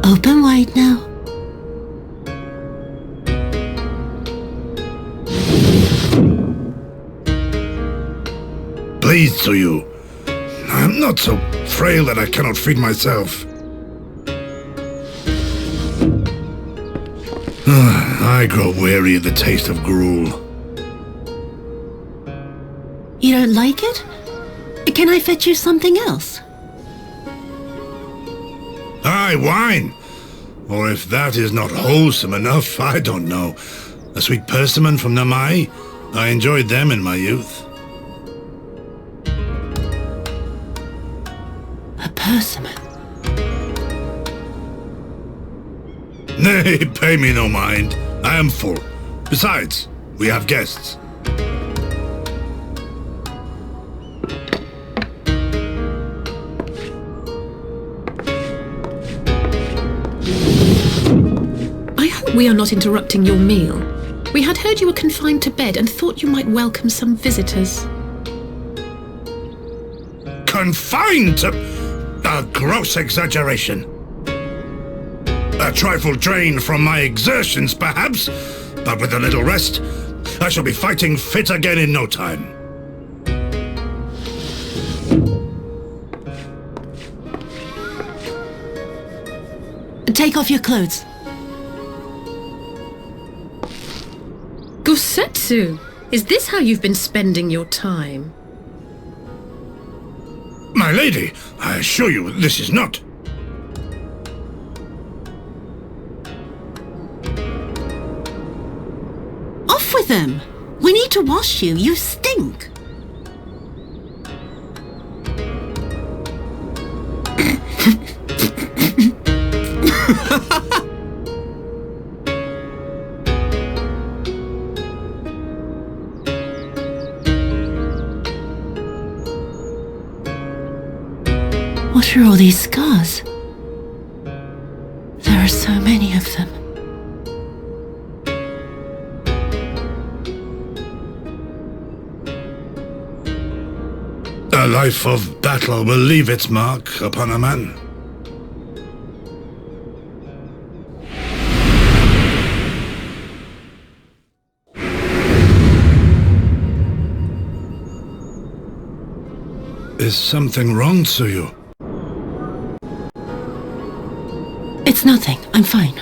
Open wide now. Please, Tsuyu. I'm not so frail that I cannot feed myself. I grow weary of the taste of gruel. You don't like it? Can I fetch you something else? Aye, wine! Or if that is not wholesome enough, I don't know. A sweet persimmon from Namai? I enjoyed them in my youth. A persimmon? Nay, pay me no mind. I am full. Besides, we have guests. I hope we are not interrupting your meal. We had heard you were confined to bed and thought you might welcome some visitors. Confined to... a gross exaggeration. A trifle drained from my exertions, perhaps, but with a little rest, I shall be fighting fit again in no time. Take off your clothes. Gosetsu, is this how you've been spending your time? My lady, I assure you this is not. Off with them! We need to wash you. You stink. What are all these scars? There are so many of them. A life of battle will leave its mark upon a man. Is something wrong, Tsuyu? It's nothing. I'm fine.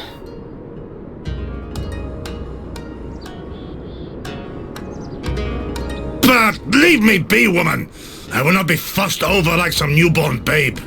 But leave me be, woman! I will not be fussed over like some newborn babe.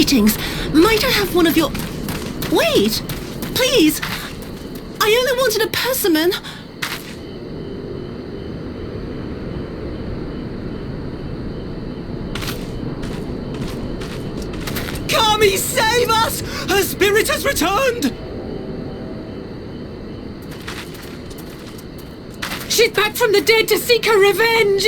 Greetings. Might I have one of your... Wait! Please! I only wanted a persimmon. Kami, save us! Her spirit has returned! She's back from the dead to seek her revenge!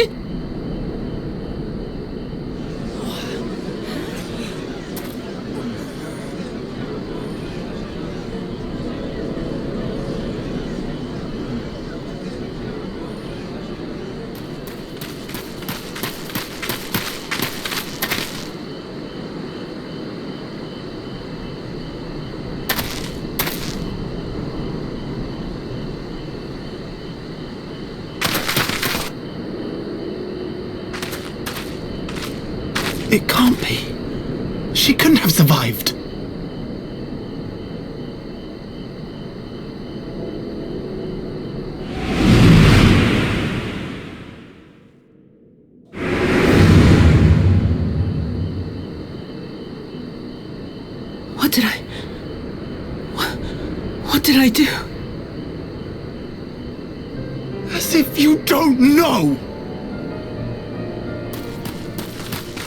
It can't be. She couldn't have survived. What did I do? As if you don't know!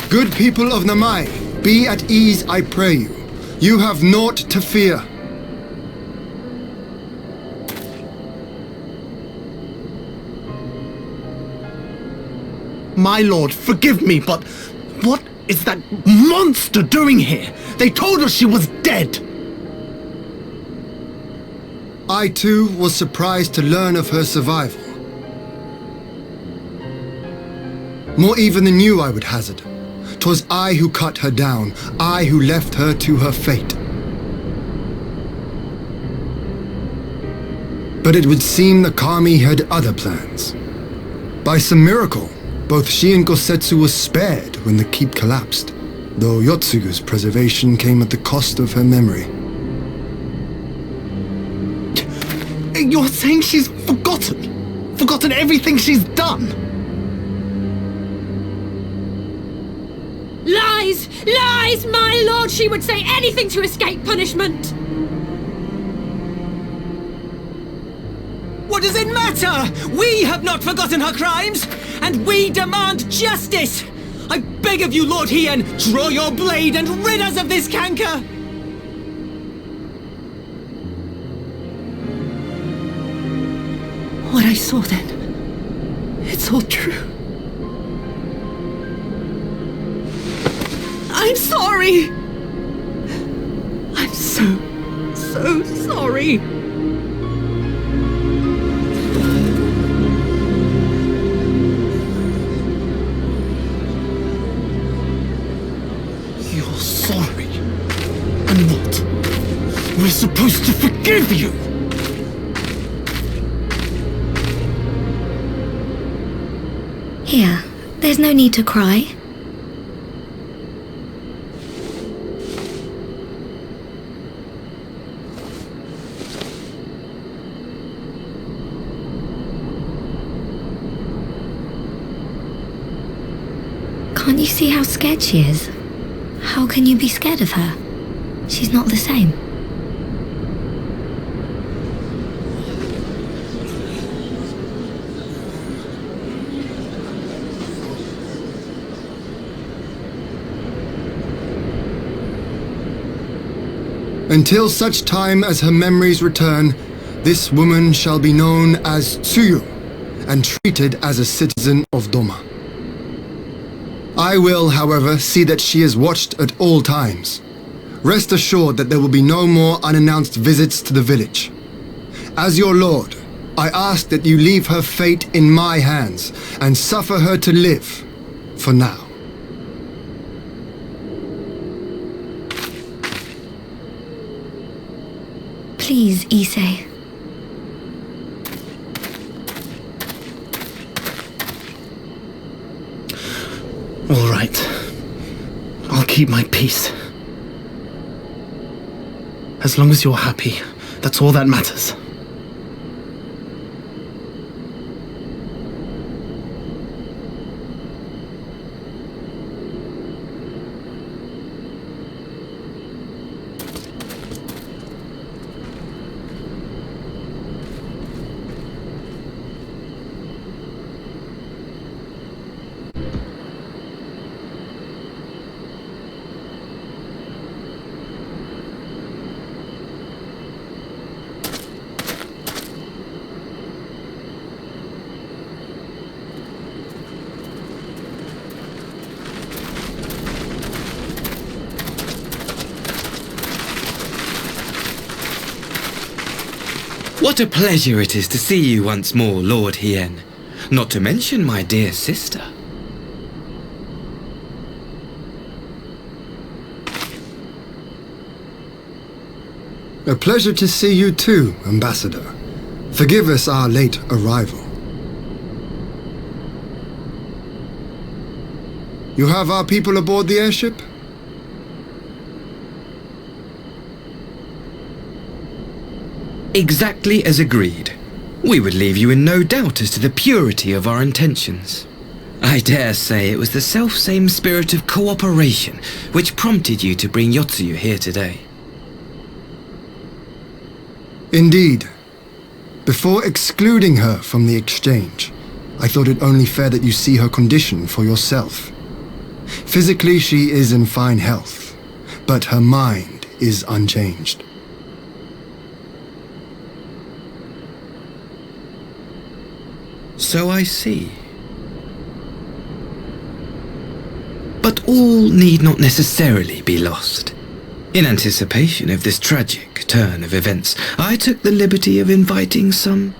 Good people of Namai, be at ease, I pray you. You have naught to fear. My lord, forgive me, but what is that monster doing here? They told us she was dead. I too was surprised to learn of her survival. More even than you, I would hazard. 'Twas I who cut her down, I who left her to her fate. But it would seem the Kami had other plans. By some miracle, both she and Gosetsu were spared when the keep collapsed, though Yotsugu's preservation came at the cost of her memory. You're saying she's forgotten? Forgotten everything she's done? Lies! Lies! My lord, she would say anything to escape punishment! What does it matter? We have not forgotten her crimes, and we demand justice! I beg of you, Lord Hien, draw your blade and rid us of this canker! What I saw then, it's all true. I'm sorry! I'm so sorry! You're sorry? And what? We're supposed to forgive you! Here, there's no need to cry. Can't you see how scared she is? How can you be scared of her? She's not the same. Until such time as her memories return, this woman shall be known as Tsuyu and treated as a citizen of Doma. I will, however, see that she is watched at all times. Rest assured that there will be no more unannounced visits to the village. As your lord, I ask that you leave her fate in my hands and suffer her to live, for now. Please, Issei. All right. I'll keep my peace. As long as you're happy, that's all that matters. What a pleasure it is to see you once more, Lord Hien. Not to mention my dear sister. A pleasure to see you too, Ambassador. Forgive us our late arrival. You have our people aboard the airship? Exactly as agreed. We would leave you in no doubt as to the purity of our intentions. I dare say it was the self-same spirit of cooperation which prompted you to bring Tsuyu here today. Indeed. Before excluding her from the exchange, I thought it only fair that you see her condition for yourself. Physically, she is in fine health, but her mind is unchanged. So I see. But all need not necessarily be lost. In anticipation of this tragic turn of events, I took the liberty of inviting some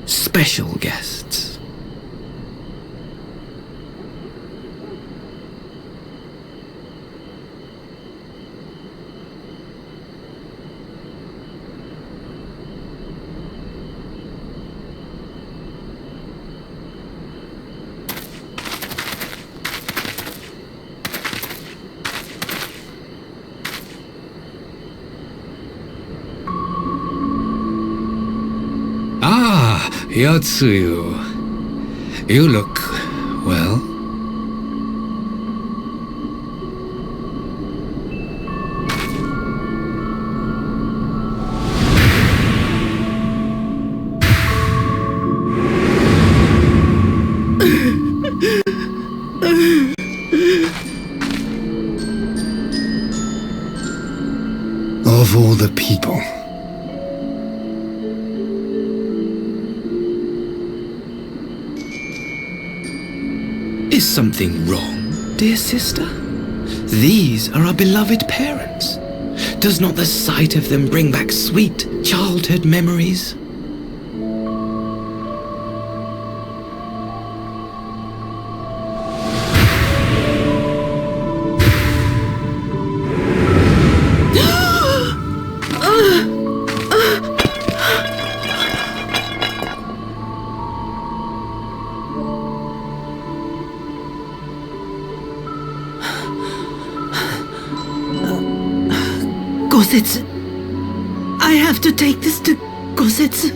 special guests. Tsuyu, you look well. Of all the people. Is something wrong, dear sister? These are our beloved parents. Does not the sight of them bring back sweet childhood memories? Gosetsu. I have to take this to Gosetsu.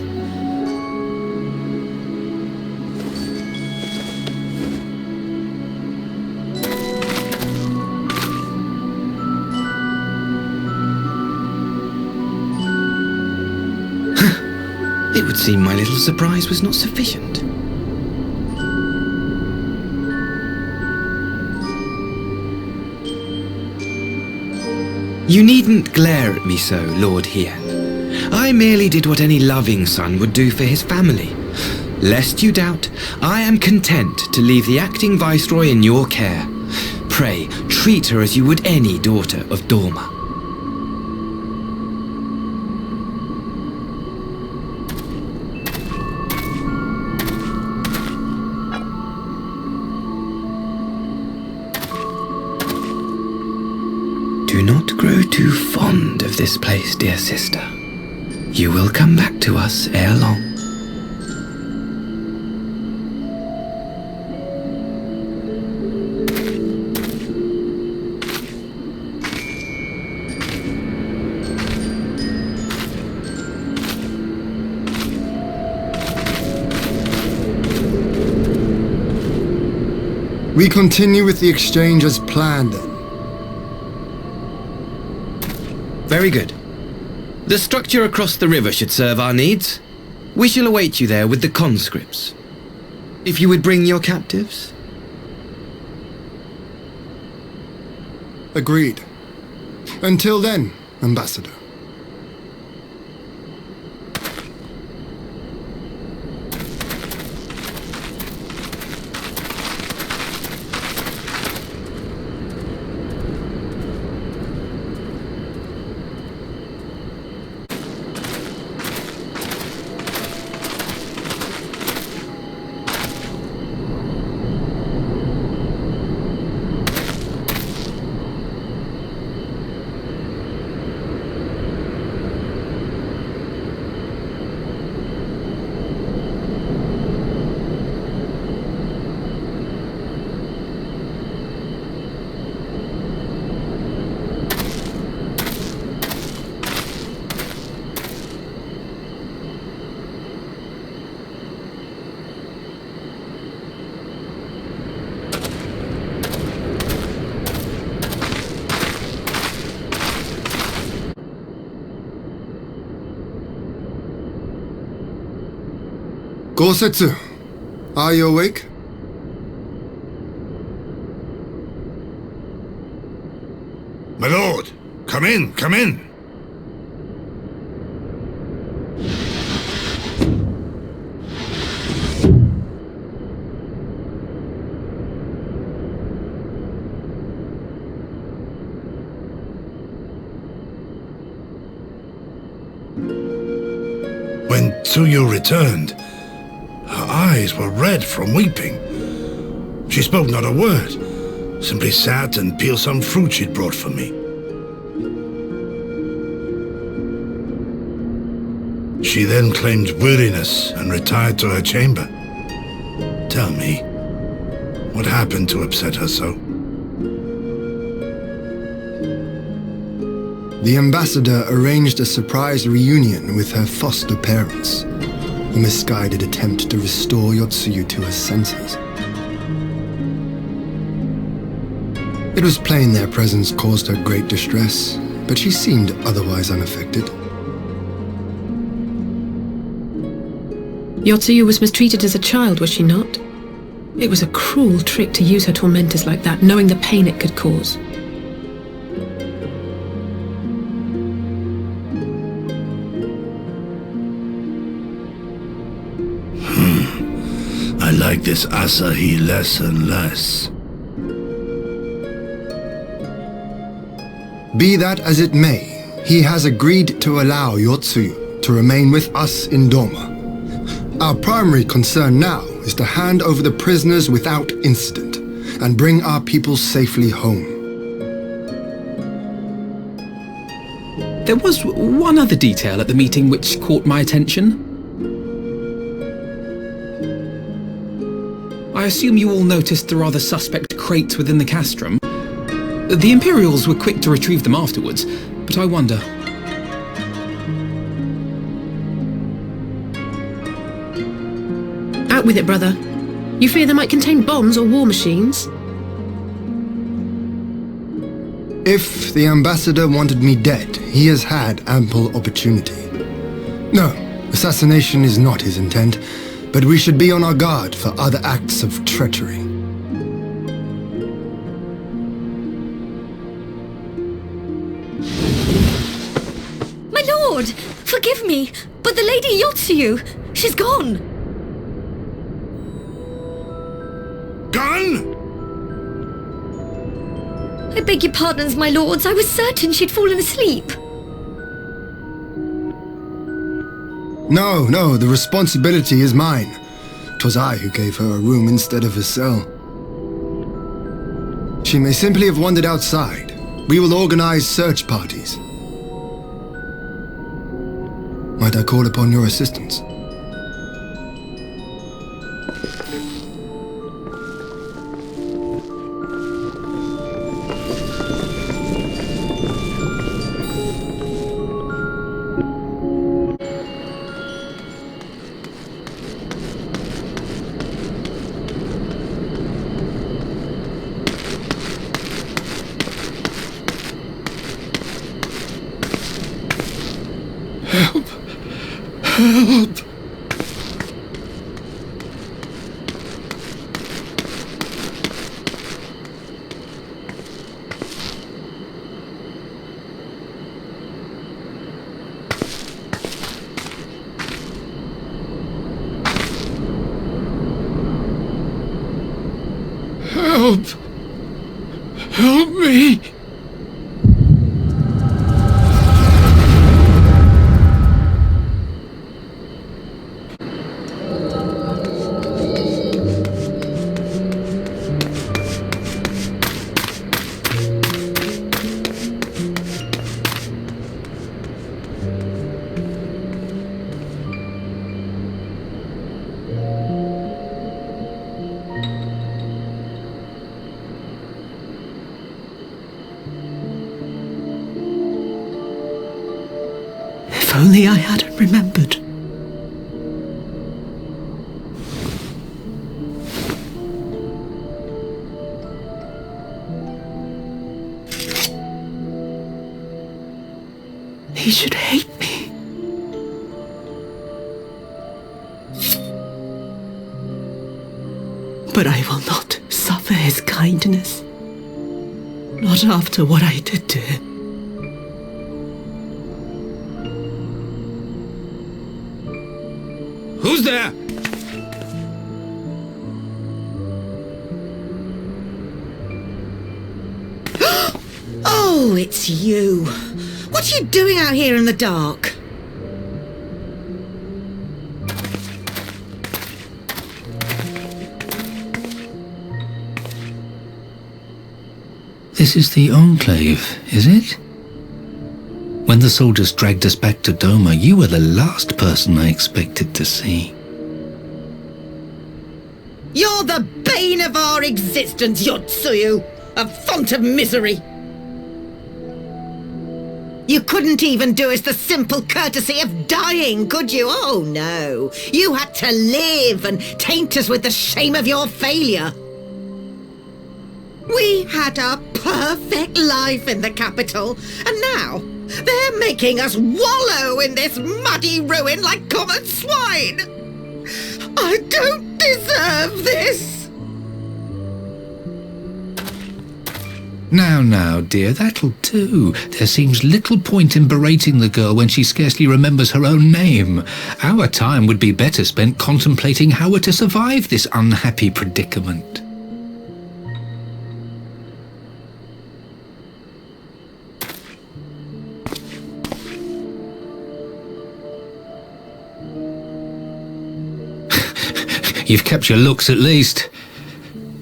It would seem my little surprise was not sufficient. You needn't glare at me so, Lord Hien. I merely did what any loving son would do for his family. Lest you doubt, I am content to leave the acting viceroy in your care. Pray, treat her as you would any daughter of Doma. Do not grow too fond of this place, dear sister. You will come back to us ere long. We continue with the exchange as planned then. Very good. The structure across the river should serve our needs. We shall await you there with the conscripts. If you would bring your captives. Agreed. Until then, Ambassador. Gosetsu, are you awake? My lord, come in, come in. When Tsuyu returned, her eyes were red from weeping. She spoke not a word, simply sat and peeled some fruit she'd brought for me. She then claimed weariness and retired to her chamber. Tell me, what happened to upset her so? The ambassador arranged a surprise reunion with her foster parents. A misguided attempt to restore Tsuyu to her senses. It was plain their presence caused her great distress, but she seemed otherwise unaffected. Tsuyu was mistreated as a child, was she not? It was a cruel trick to use her tormentors like that, knowing the pain it could cause. I like this Asahi less and less. Be that as it may, he has agreed to allow Tsuyu to remain with us in Doma. Our primary concern now is to hand over the prisoners without incident and bring our people safely home. There was one other detail at the meeting which caught my attention. I assume you all noticed the rather suspect crates within the castrum. The Imperials were quick to retrieve them afterwards, but I wonder... Out with it, brother. You fear they might contain bombs or war machines? If the ambassador wanted me dead, he has had ample opportunity. No, assassination is not his intent, but we should be on our guard for other acts of treachery. My lord! Forgive me, but the Lady Tsuyu, she's gone! Gone? I beg your pardons, my lords. I was certain she'd fallen asleep. No, the responsibility is mine. 'Twas I who gave her a room instead of a cell. She may simply have wandered outside. We will organize search parties. Might I call upon your assistance? Help! Help! Help me! If only I hadn't remembered. He should hate me. But I will not suffer his kindness. Not after what I did to him. Who's there? Oh, it's you. What are you doing out here in the dark? This is the Enclave, is it? When the soldiers dragged us back to Doma, you were the last person I expected to see. You're the bane of our existence, you're Tsuyu, a font of misery. You couldn't even do us the simple courtesy of dying, could you? Oh no, you had to live and taint us with the shame of your failure. We had a perfect life in the capital, and now they're making us wallow in this muddy ruin like common swine. I don't deserve this. Now, dear, that'll do. There seems little point in berating the girl when she scarcely remembers her own name. Our time would be better spent contemplating how we're to survive this unhappy predicament. You've kept your looks at least.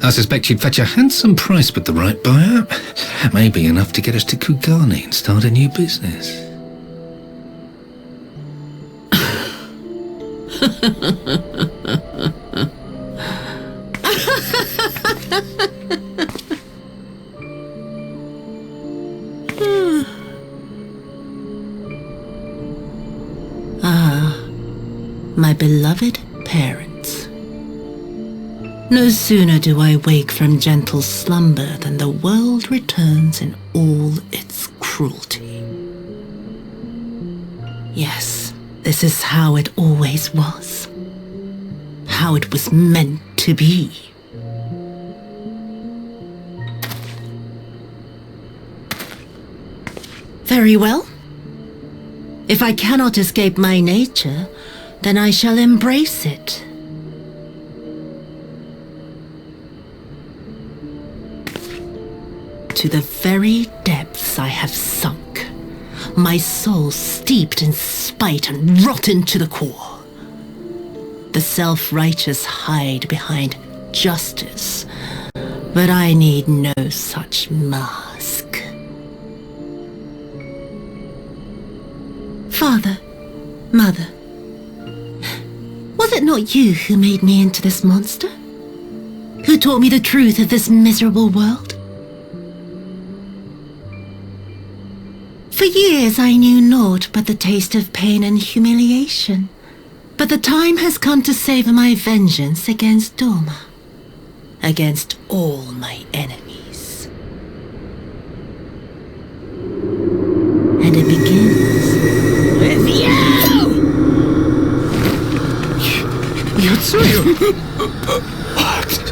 I suspect you'd fetch a handsome price with the right buyer. Maybe enough to get us to Kugane and start a new business. My beloved parents. No sooner do I wake from gentle slumber than the world returns in all its cruelty. Yes, this is how it always was. How it was meant to be. Very well. If I cannot escape my nature, then I shall embrace it. To the very depths I have sunk, my soul steeped in spite and rotten to the core. The self-righteous hide behind justice, but I need no such mask. Father, Mother, was it not you who made me into this monster? Who taught me the truth of this miserable world? For years I knew naught but the taste of pain and humiliation. But the time has come to savor my vengeance against Doma. Against all my enemies. And it begins with you! Tsuyu! What?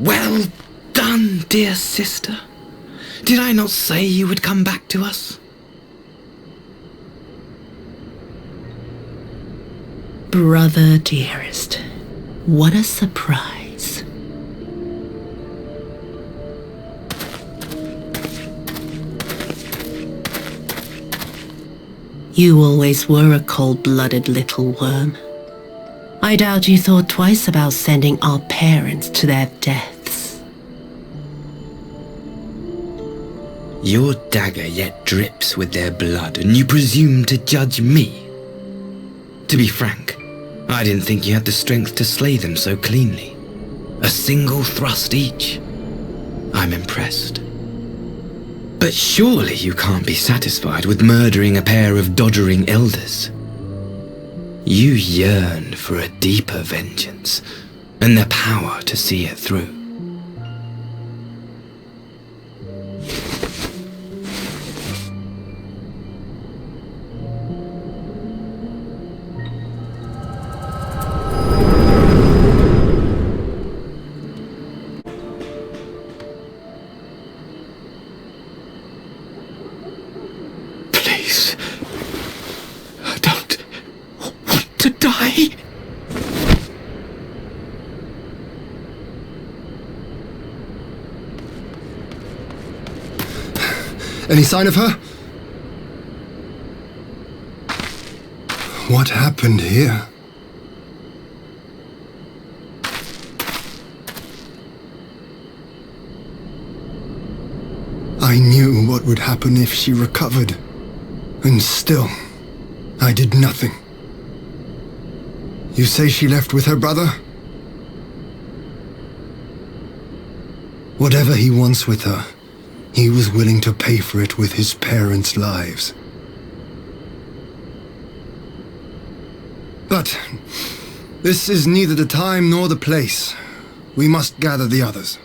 Well done, dear sister. Did I not say you would come back to us? Brother dearest, what a surprise. You always were a cold-blooded little worm. I doubt you thought twice about sending our parents to their deaths. Your dagger yet drips with their blood, and you presume to judge me? To be frank, I didn't think you had the strength to slay them so cleanly. A single thrust each. I'm impressed. But surely you can't be satisfied with murdering a pair of doddering elders. You yearn for a deeper vengeance, and the power to see it through. Please, I don't want to die. Any sign of her? What happened here? I knew what would happen if she recovered, and still, I did nothing. You say she left with her brother? Whatever he wants with her, he was willing to pay for it with his parents' lives. But this is neither the time nor the place. We must gather the others.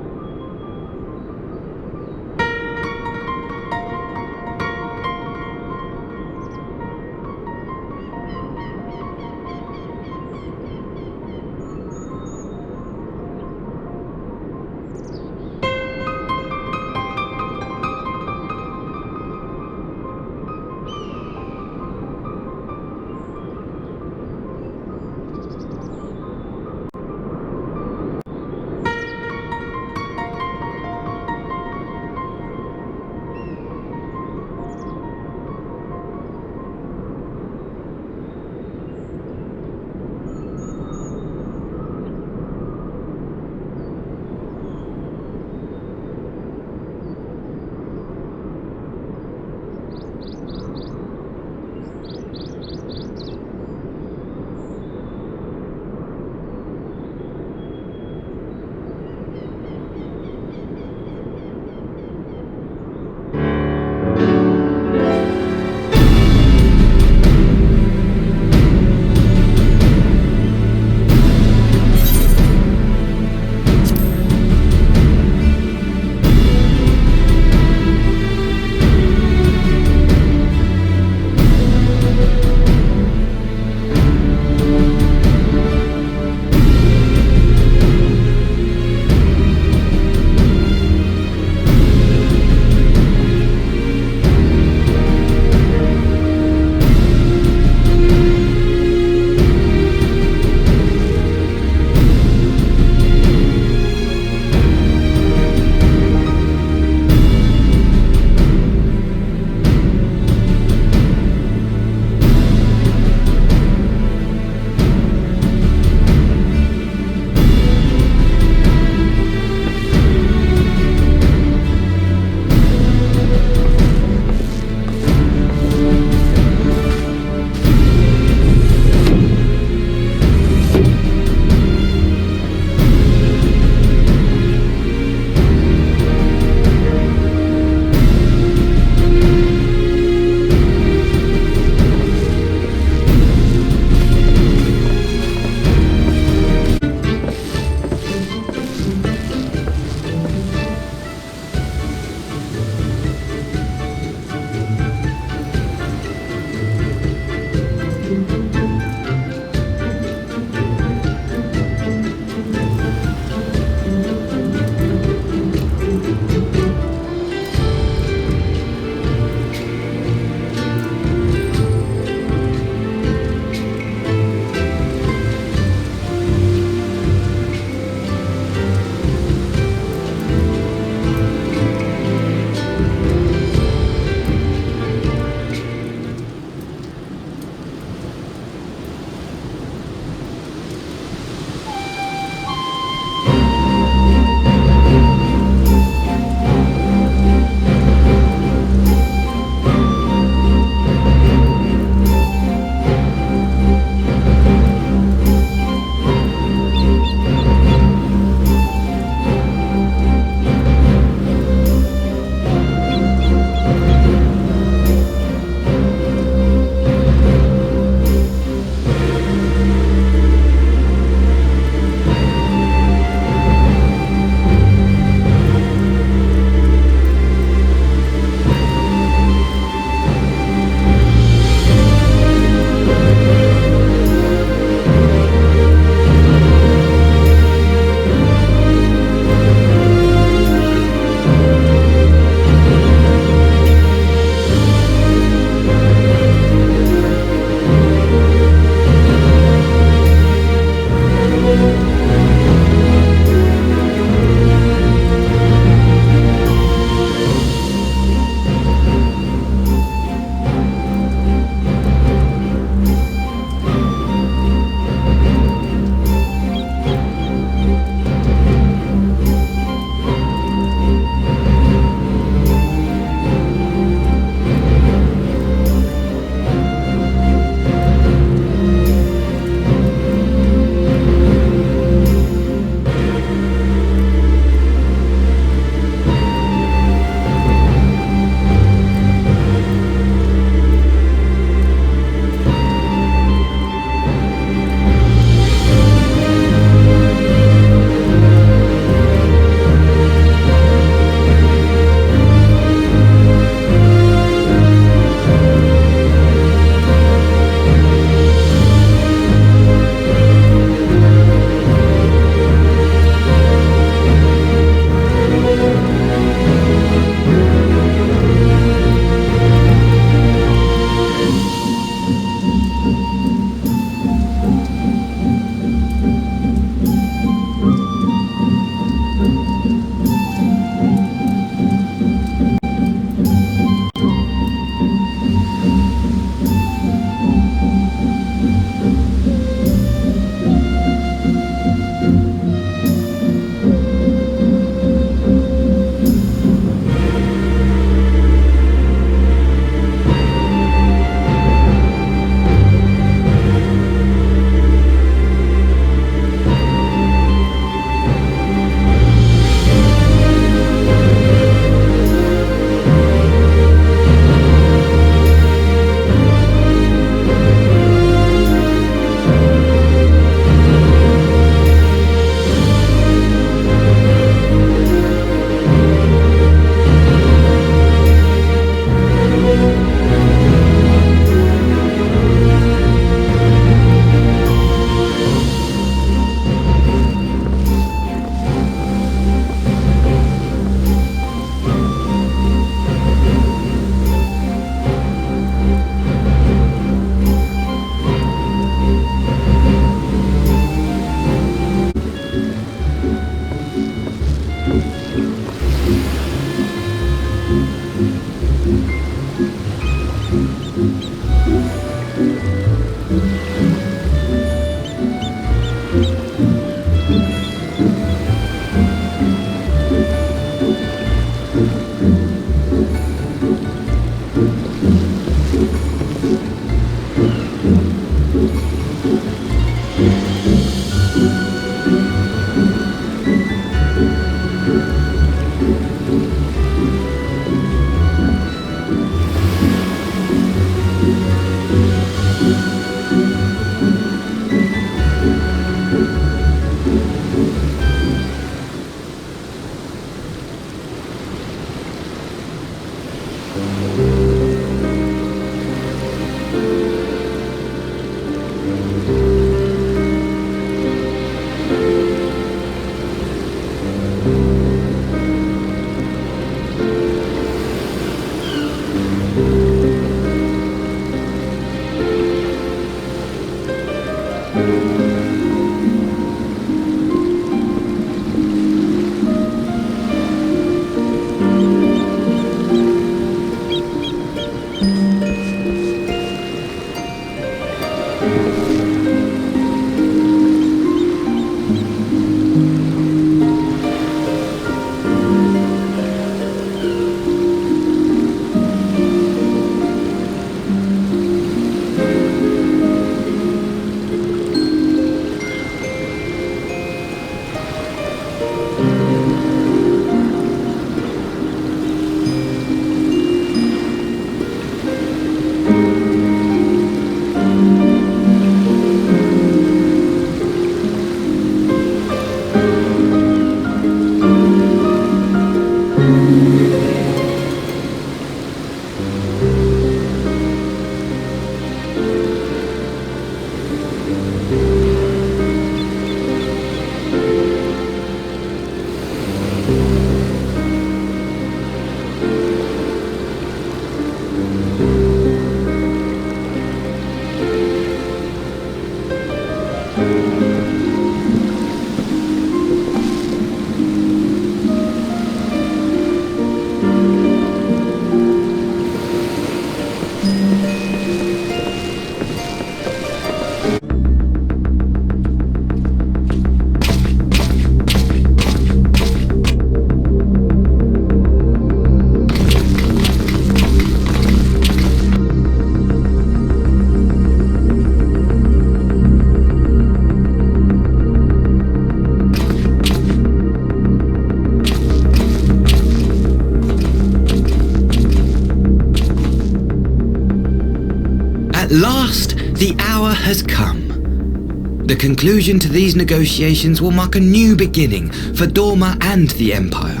At last, the hour has come. The conclusion to these negotiations will mark a new beginning for Dorma and the Empire.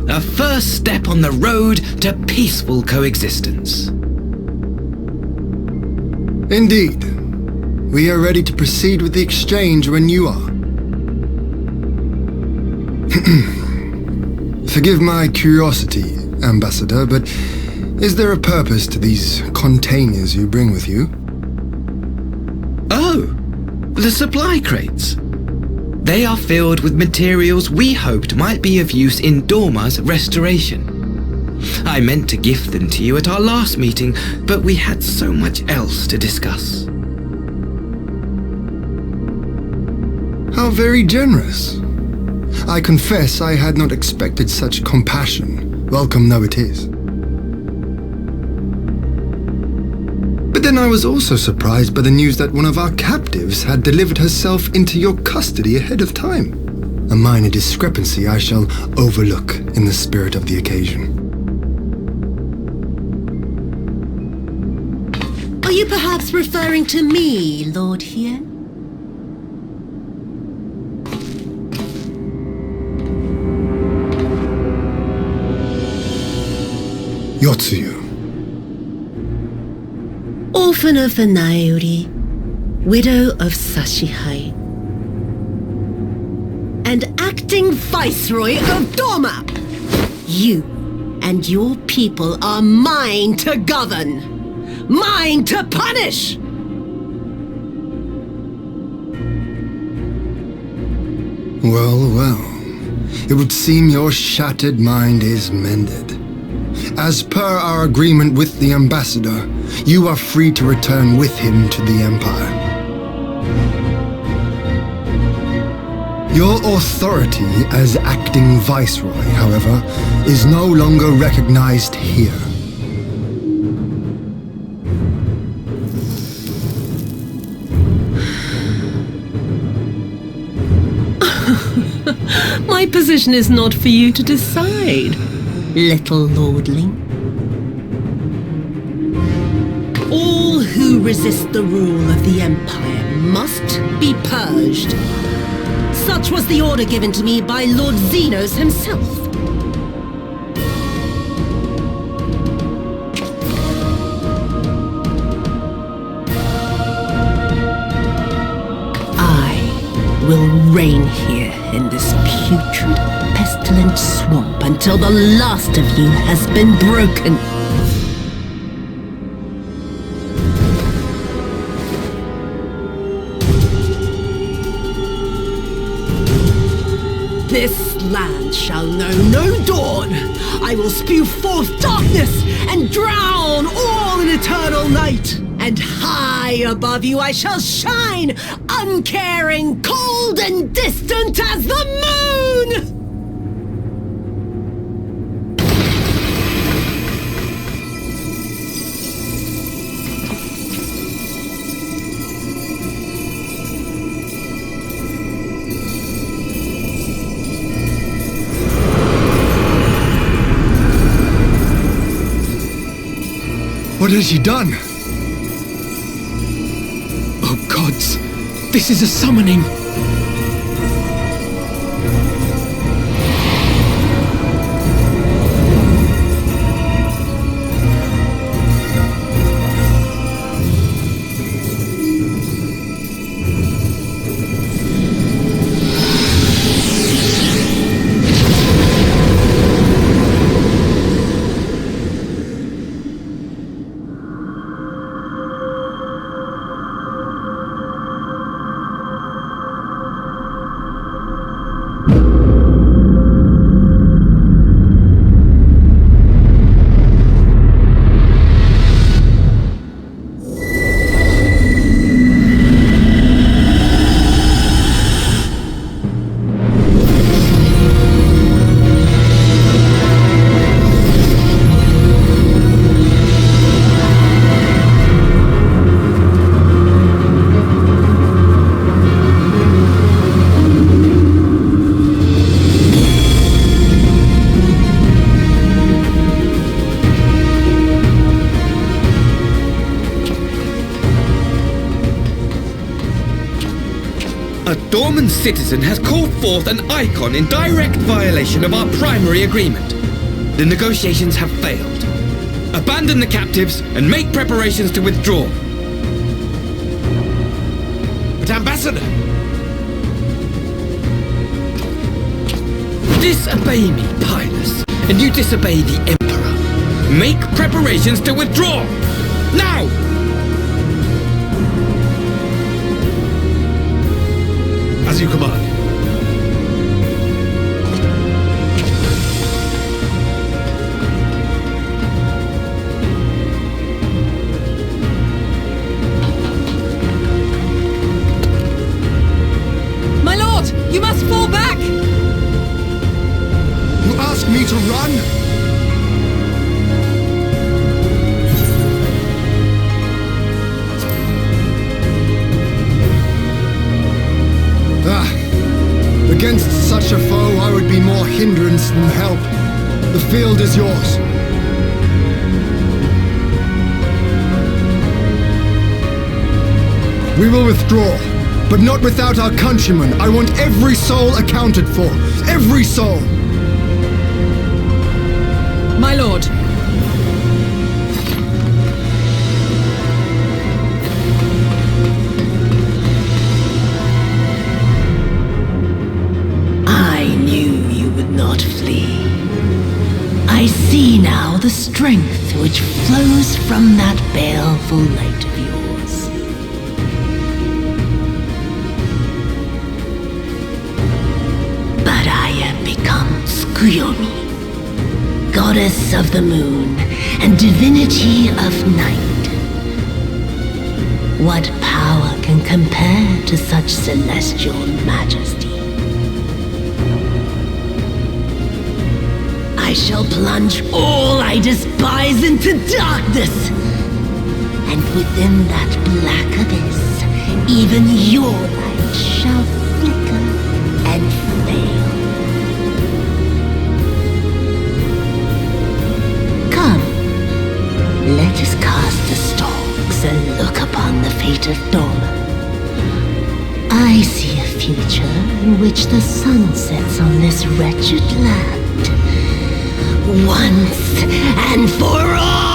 A first step on the road to peaceful coexistence. Indeed. We are ready to proceed with the exchange when you are. Forgive my curiosity, Ambassador, but is there a purpose to these containers you bring with you? Oh, the supply crates. They are filled with materials we hoped might be of use in Dorma's restoration. I meant to gift them to you at our last meeting, but we had so much else to discuss. How very generous. I confess I had not expected such compassion, welcome though it is. But then I was also surprised by the news that one of our captives had delivered herself into your custody ahead of time. A minor discrepancy I shall overlook in the spirit of the occasion. Are you perhaps referring to me, Lord here? Tsuyu. Orphan of the Nairi, widow of Sashihai, and acting Viceroy of Dorma! You and your people are mine to govern, mine to punish! Well, well. It would seem your shattered mind is mended. As per our agreement with the Ambassador, you are free to return with him to the Empire. Your authority as acting viceroy, however, is no longer recognized here. My position is not for you to decide, little lordling. All who resist the rule of the Empire must be purged. Such was the order given to me by Lord Xenos himself. I will reign here in this putrid, pestilent swamp until the last of you has been broken. This land shall know no dawn. I will spew forth darkness and drown all in eternal night. And high above you I shall shine, uncaring, cold and distant as the moon! What has she done? Oh gods, this is a summoning! Dorman citizen has called forth an icon in direct violation of our primary agreement. The negotiations have failed. Abandon the captives and make preparations to withdraw. But Ambassador! Disobey me, Pilus, and you disobey the Emperor. Make preparations to withdraw! Now! As you command. My lord, you must fall back! You ask me to run? Against such a foe, I would be more hindrance than help. The field is yours. We will withdraw, but not without our countrymen. I want every soul accounted for. Every soul! My lord. Not flee. I see now the strength which flows from that baleful light of yours. But I am become Tsuyu, goddess of the moon and divinity of night. What power can compare to such celestial majesty? I shall plunge all I despise into darkness. And within that black abyss, even your light shall flicker and fail. Come, let us cast the stalks and look upon the fate of Doma. I see a future in which the sun sets on this wretched land. Once and for all!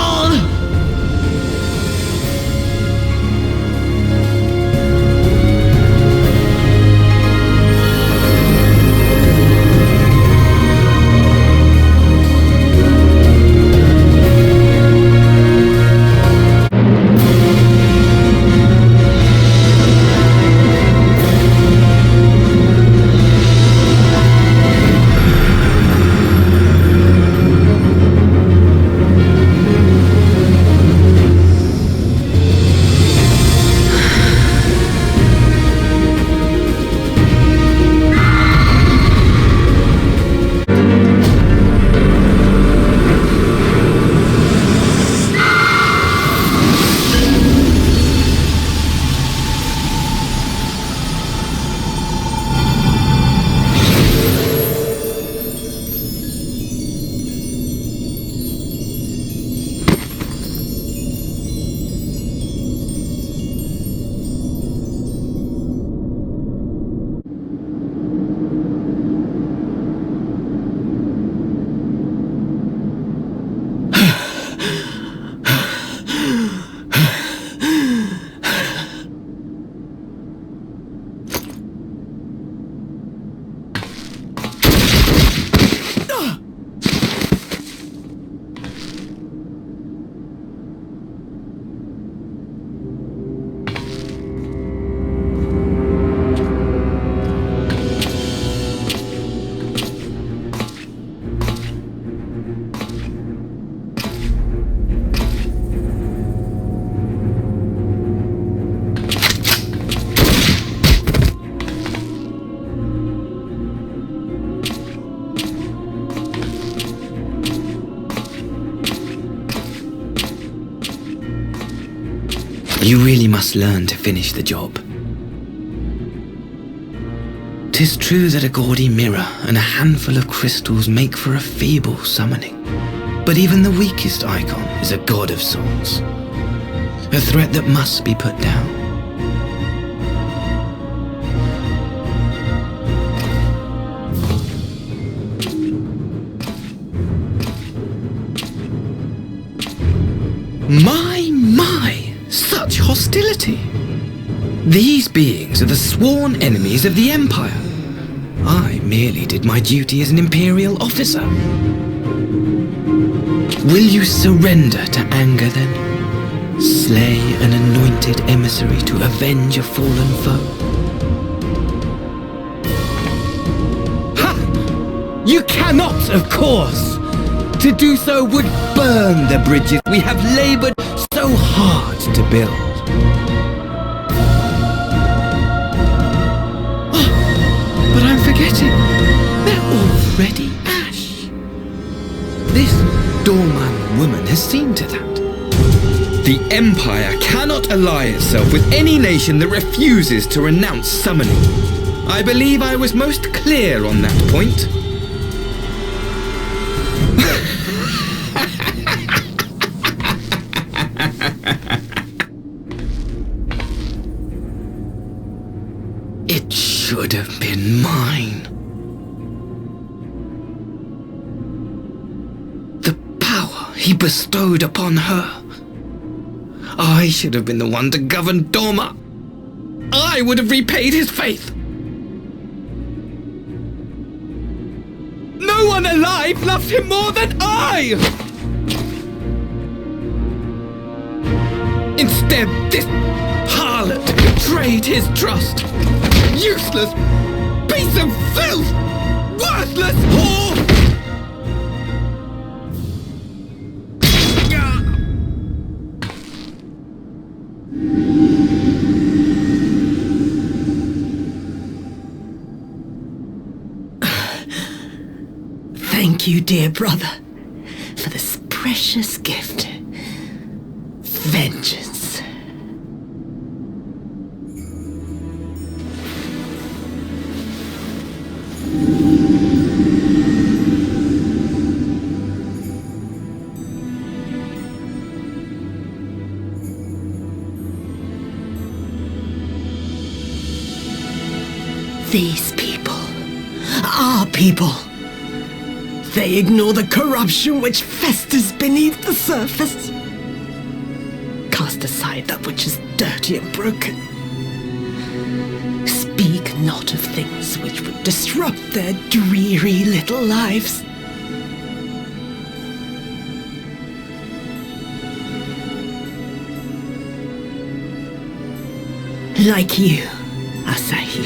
You really must learn to finish the job. 'Tis true that a gaudy mirror and a handful of crystals make for a feeble summoning. But even the weakest icon is a god of sorts. A threat that must be put down. My! Such hostility! These beings are the sworn enemies of the Empire. I merely did my duty as an Imperial officer. Will you surrender to anger then? Slay an anointed emissary to avenge a fallen foe? Ha! You cannot, of course! To do so would burn the bridges we have labored so hard to build. Oh, but I'm forgetting. They're already ash. This Dorman woman has seen to that. The Empire cannot ally itself with any nation that refuses to renounce summoning. I believe I was most clear on that point. It should have been mine. The power he bestowed upon her. I should have been the one to govern Doma. I would have repaid his faith. No one alive loves him more than I! Instead, this harlot betrayed his trust. Useless piece of filth! Worthless whore! Thank you, dear brother, for this precious gift. Vengeance. These people, our people, they ignore the corruption which festers beneath the surface. Cast aside that which is dirty and broken. Speak not of things which would disrupt their dreary little lives. Like you, Asahi.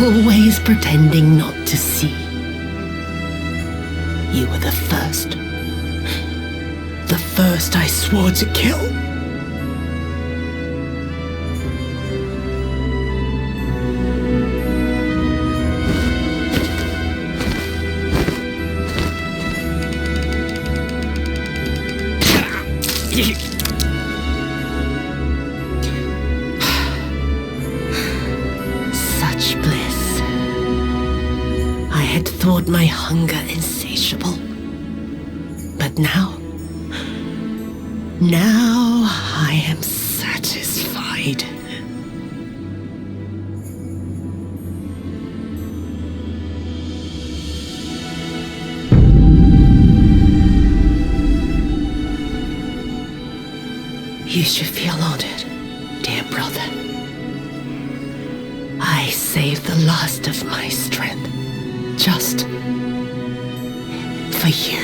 Always pretending not to see. You were the first. The first I swore to kill. Such bliss. I had thought my hunger insatiable. But now I am satisfied. You should feel honored, dear brother. I saved the last of my strength, just for you.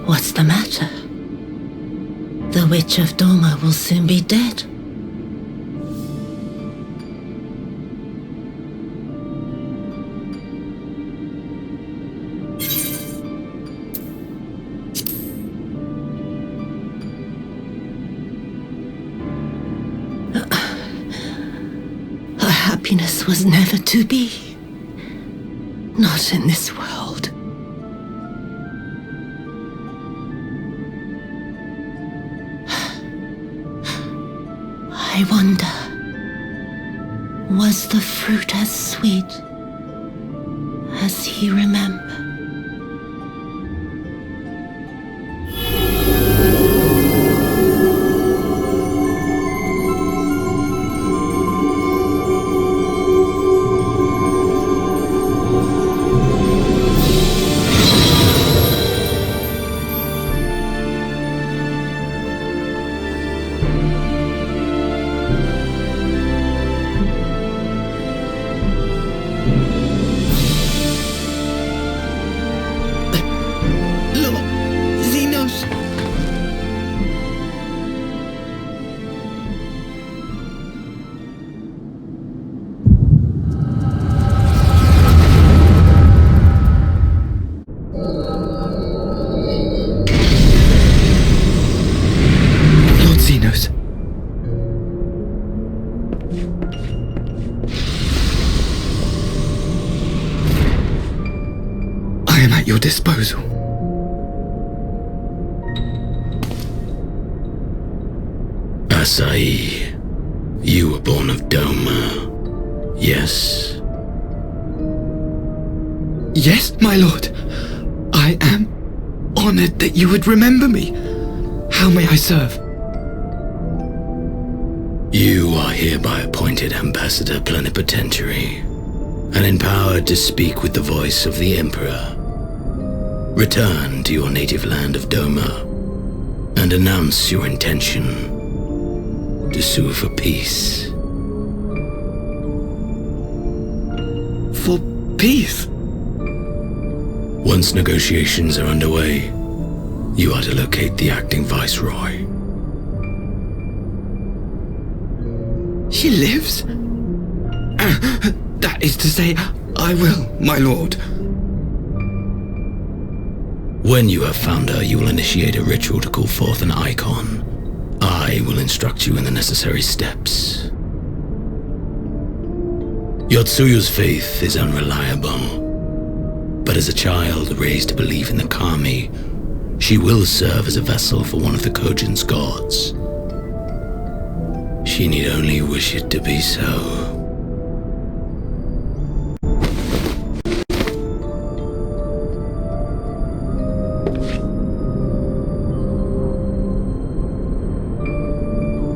What's the matter? The Witch of Doma will soon be dead. Her happiness was never to be. Not in this world. I wonder, was the fruit as sweet as he remembered? Your disposal. Asahi, you were born of Doma, yes? Yes, my lord. I am honored that you would remember me. How may I serve? You are hereby appointed Ambassador Plenipotentiary and empowered to speak with the voice of the Emperor. Return to your native land of Doma and announce your intention to sue for peace. For peace? Once negotiations are underway, you are to locate the acting viceroy. She lives? That is to say, I will, my lord. When you have found her, you will initiate a ritual to call forth an icon. I will instruct you in the necessary steps. Your Tsuyu's faith is unreliable, but as a child raised to believe in the Kami, she will serve as a vessel for one of the Kojin's gods. She need only wish it to be so.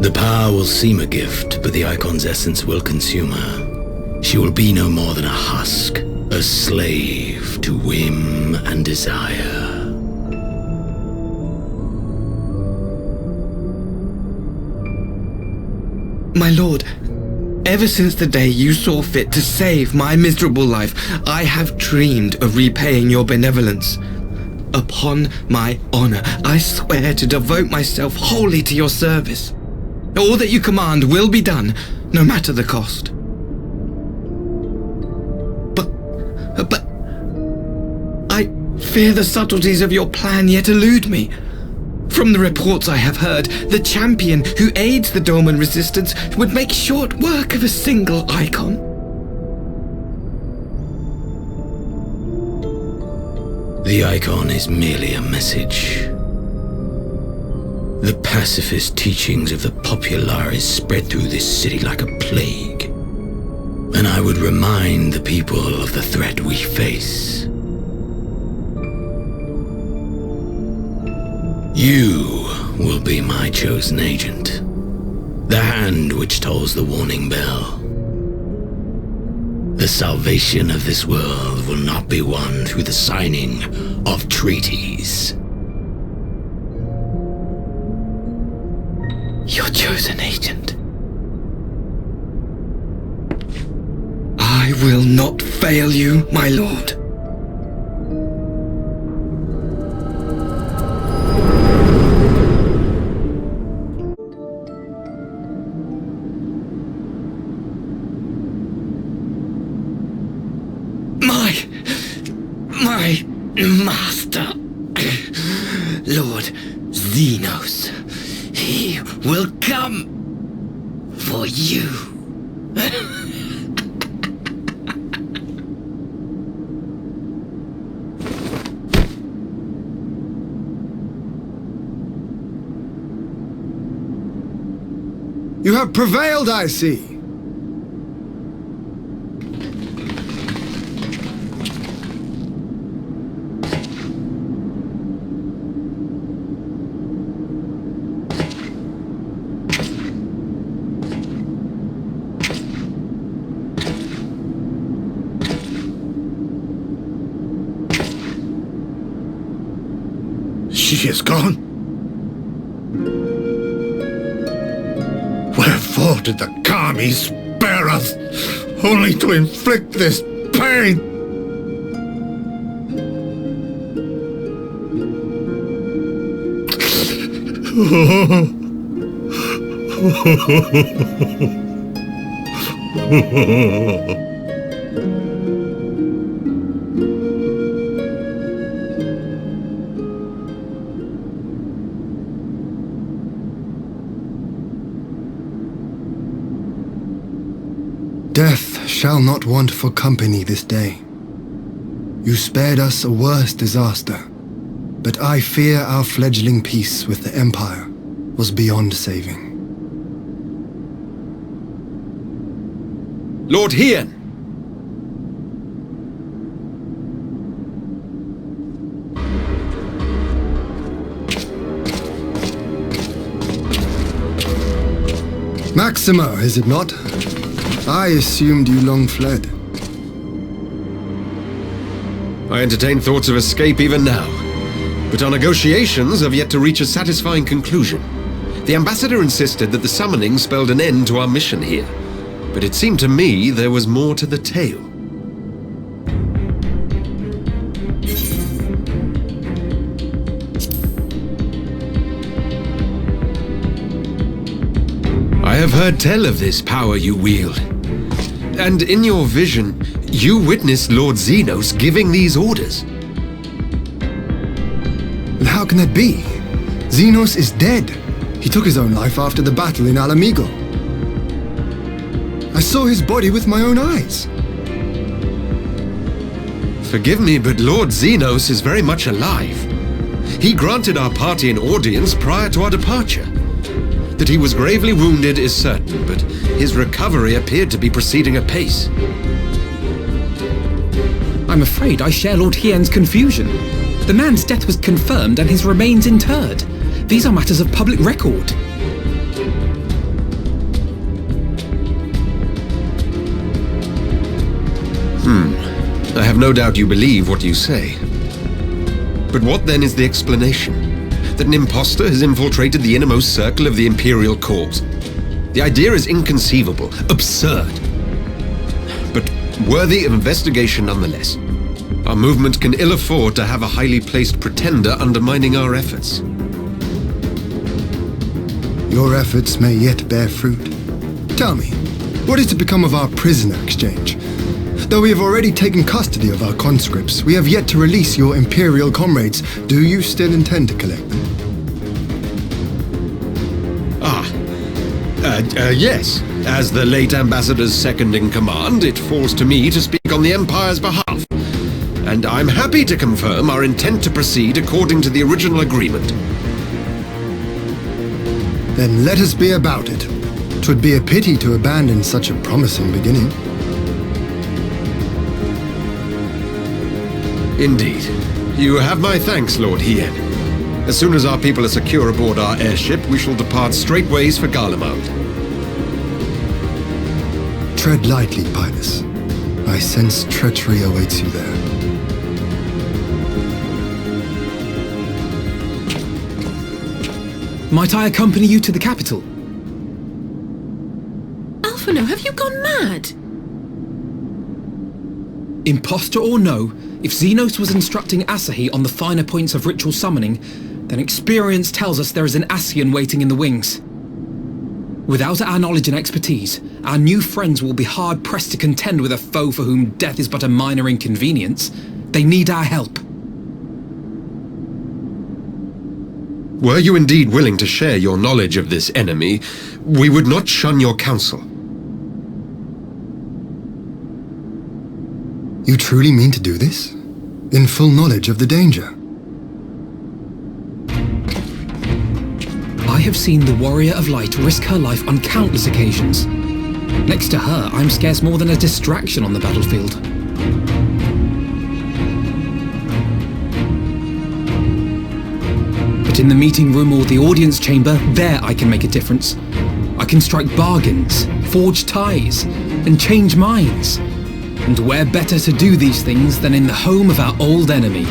The power will seem a gift, but the icon's essence will consume her. She will be no more than a husk, a slave to whim and desire. My lord, ever since the day you saw fit to save my miserable life, I have dreamed of repaying your benevolence. Upon my honor, I swear to devote myself wholly to your service. All that you command will be done, no matter the cost. But I fear the subtleties of your plan yet elude me. From the reports I have heard, the champion who aids the Doman resistance would make short work of a single icon. The icon is merely a message. The pacifist teachings of the Populares spread through this city like a plague, and I would remind the people of the threat we face. You will be my chosen agent, the hand which tolls the warning bell. The salvation of this world will not be won through the signing of treaties. Your chosen agent. I will not fail you, my lord. My master, Lord Xenos. He will come for you. You have prevailed, I see. She is gone. Wherefore did the Kami spare us, only to inflict this pain? Death shall not want for company this day. You spared us a worse disaster, but I fear our fledgling peace with the Empire was beyond saving. Lord Hien! Maxima, is it not? I assumed you long fled. I entertain thoughts of escape even now, but our negotiations have yet to reach a satisfying conclusion. The ambassador insisted that the summoning spelled an end to our mission here, but it seemed to me there was more to the tale. I have heard tell of this power you wield. And in your vision, you witnessed Lord Xenos giving these orders. And how can that be? Xenos is dead. He took his own life after the battle in Alamigo. I saw his body with my own eyes. Forgive me, but Lord Xenos is very much alive. He granted our party an audience prior to our departure. That he was gravely wounded is certain, but his recovery appeared to be proceeding apace. I'm afraid I share Lord Hien's confusion. The man's death was confirmed and his remains interred. These are matters of public record. I have no doubt you believe what you say. But what then is the explanation? That an impostor has infiltrated the innermost circle of the Imperial Corps? The idea is inconceivable, absurd. But worthy of investigation nonetheless. Our movement can ill afford to have a highly placed pretender undermining our efforts. Your efforts may yet bear fruit. Tell me, what is to become of our prisoner exchange? Though we have already taken custody of our conscripts, we have yet to release your Imperial comrades. Do you still intend to collect them? Yes. As the late Ambassador's second-in-command, it falls to me to speak on the Empire's behalf. And I'm happy to confirm our intent to proceed according to the original agreement. Then let us be about it. 'Twould be a pity to abandon such a promising beginning. Indeed. You have my thanks, Lord Hien. As soon as our people are secure aboard our airship, we shall depart straightways for Garlemald. Tread lightly, Pilus. I sense treachery awaits you there. Might I accompany you to the capital? Alphino, have you gone mad? Imposter or no, if Xenos was instructing Asahi on the finer points of ritual summoning, then experience tells us there is an Ascian waiting in the wings. Without our knowledge and expertise, our new friends will be hard-pressed to contend with a foe for whom death is but a minor inconvenience. They need our help. Were you indeed willing to share your knowledge of this enemy, we would not shun your counsel. You truly mean to do this? In full knowledge of the danger? I have seen the Warrior of Light risk her life on countless occasions. Next to her, I'm scarce more than a distraction on the battlefield. But in the meeting room or the audience chamber, there I can make a difference. I can strike bargains, forge ties, and change minds. And where better to do these things than in the home of our old enemy?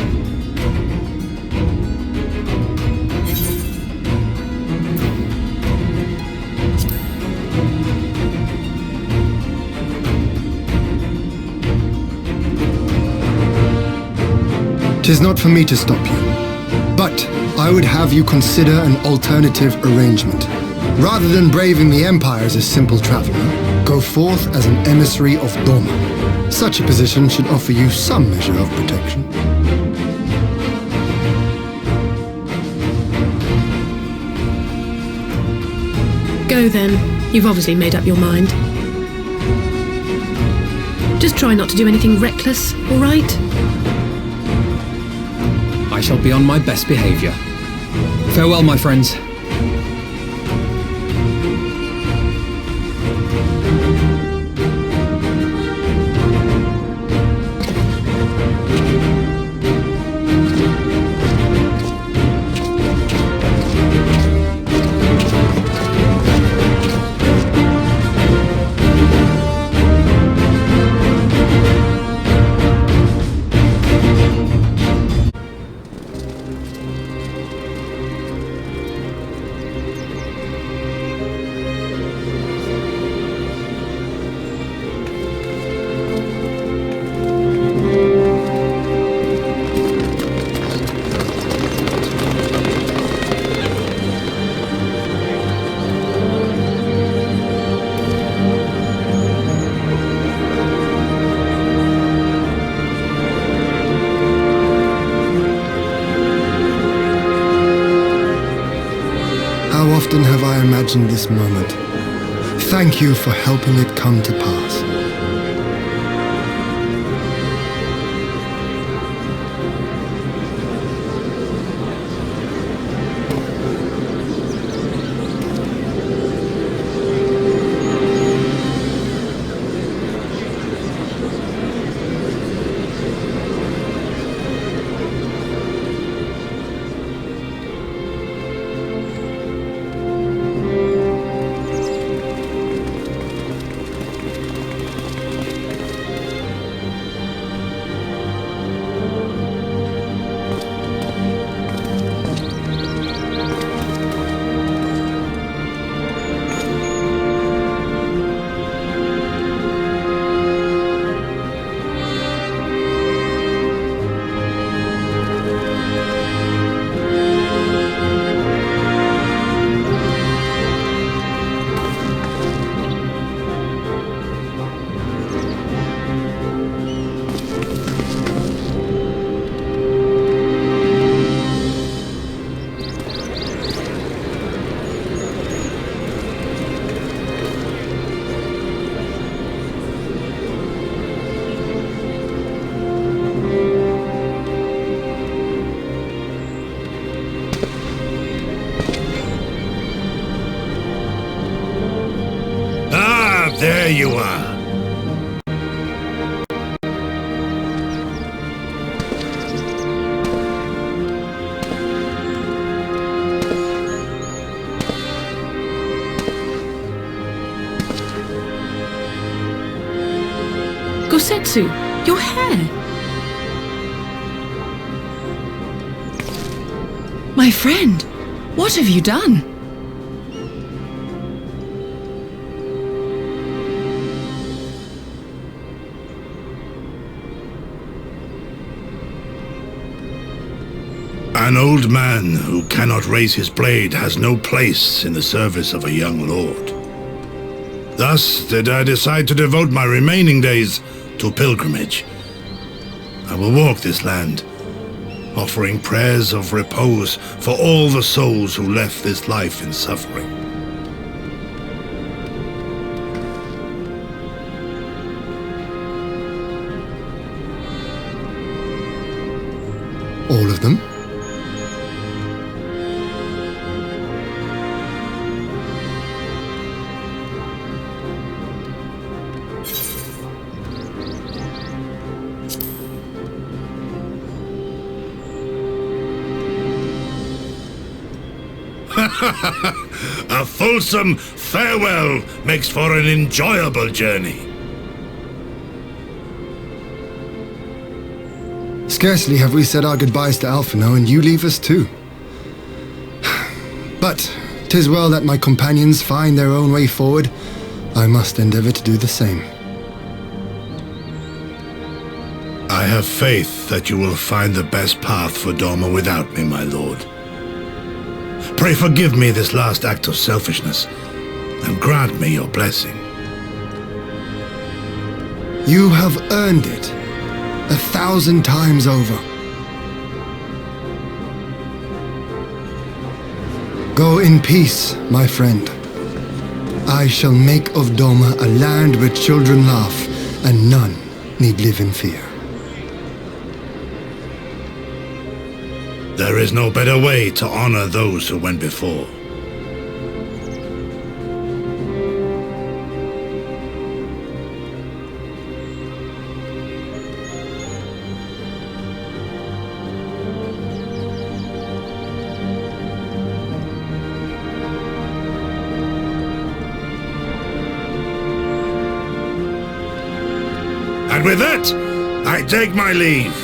Tis not for me to stop you, but I would have you consider an alternative arrangement. Rather than braving the Empire as a simple traveler, go forth as an emissary of Doma. Such a position should offer you some measure of protection. Go then. You've obviously made up your mind. Just try not to do anything reckless, all right? I shall be on my best behavior. Farewell, my friends. imagined this moment. Thank you for helping it come to pass. There you are. Gosetsu, your hair! My friend, what have you done? An old man who cannot raise his blade has no place in the service of a young lord. Thus did I decide to devote my remaining days to pilgrimage. I will walk this land, offering prayers of repose for all the souls who left this life in suffering. All of them? A fulsome farewell makes for an enjoyable journey. Scarcely have we said our goodbyes to Alphino, and you leave us too. But 'tis well that my companions find their own way forward. I must endeavor to do the same. I have faith that you will find the best path for Doma without me, my lord. Pray forgive me this last act of selfishness, and grant me your blessing. You have earned it 1,000 times over. Go in peace, my friend. I shall make of Doma a land where children laugh and none need live in fear. There is no better way to honor those who went before. And with that, I take my leave.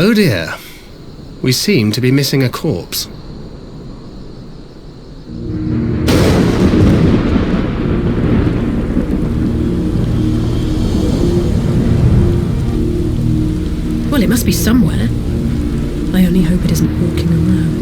Oh dear. We seem to be missing a corpse. Well, it must be somewhere. I only hope it isn't walking around.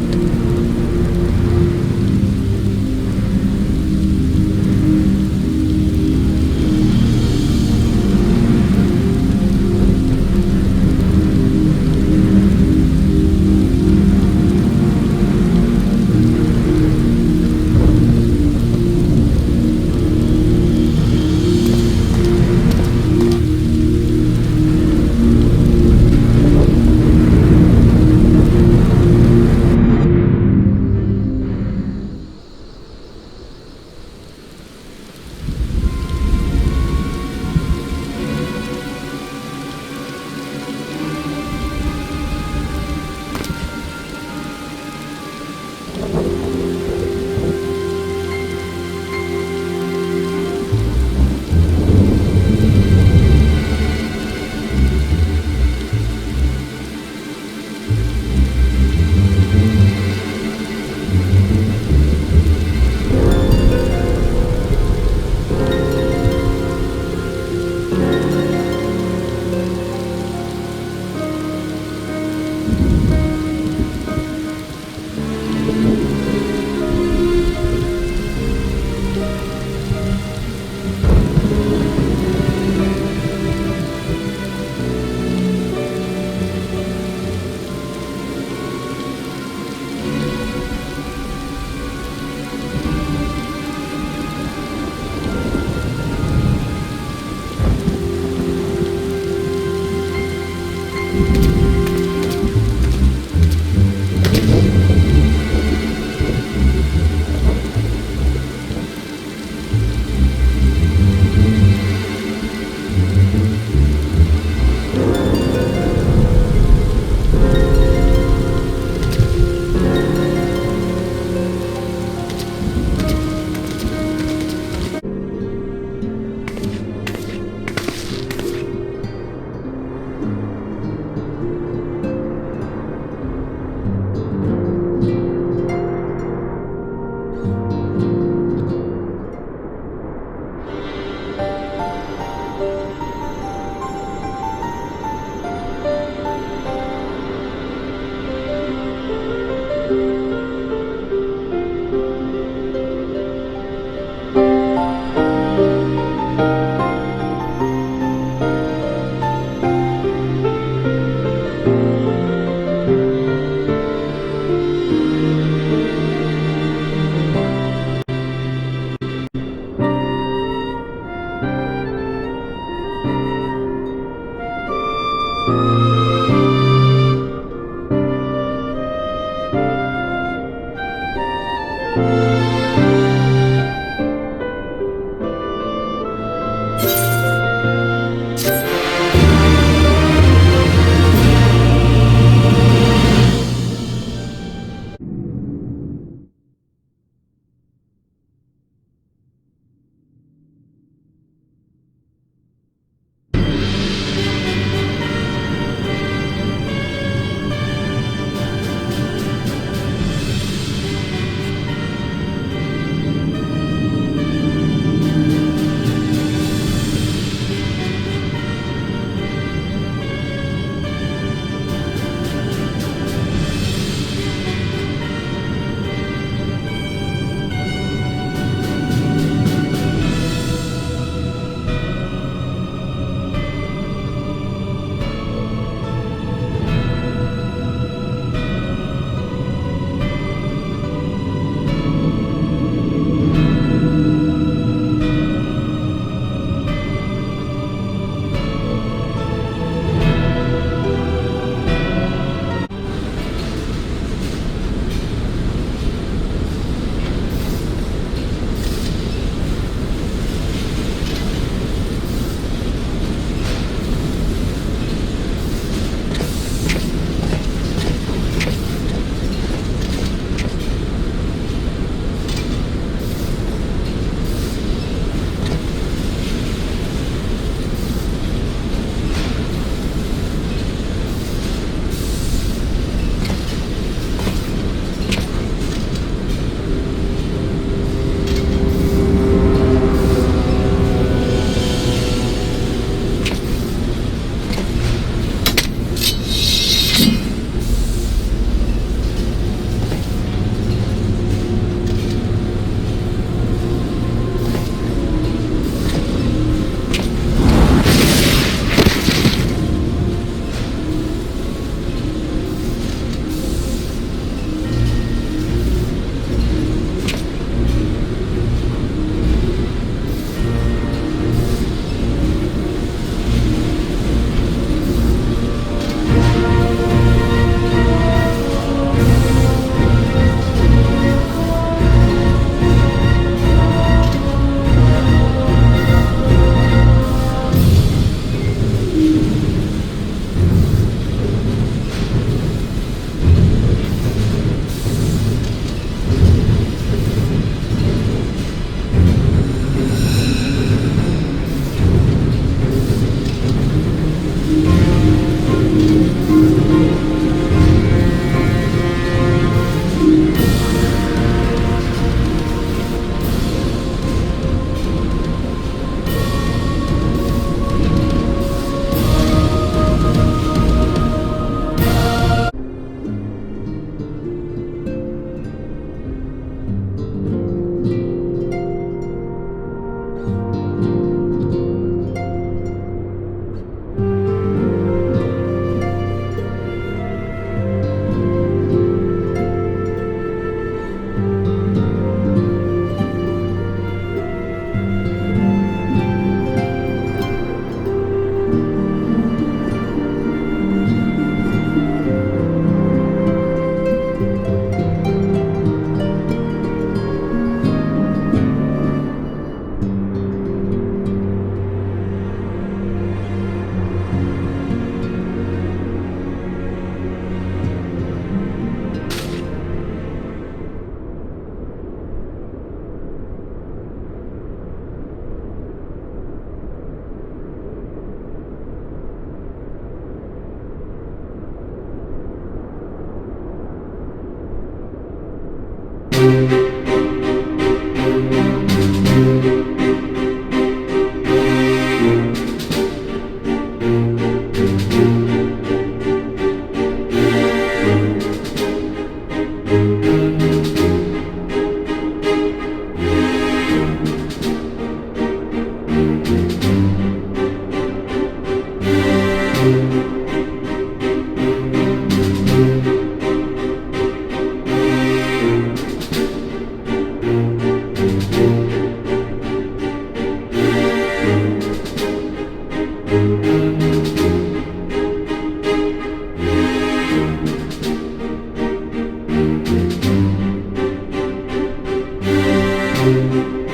Moonlight.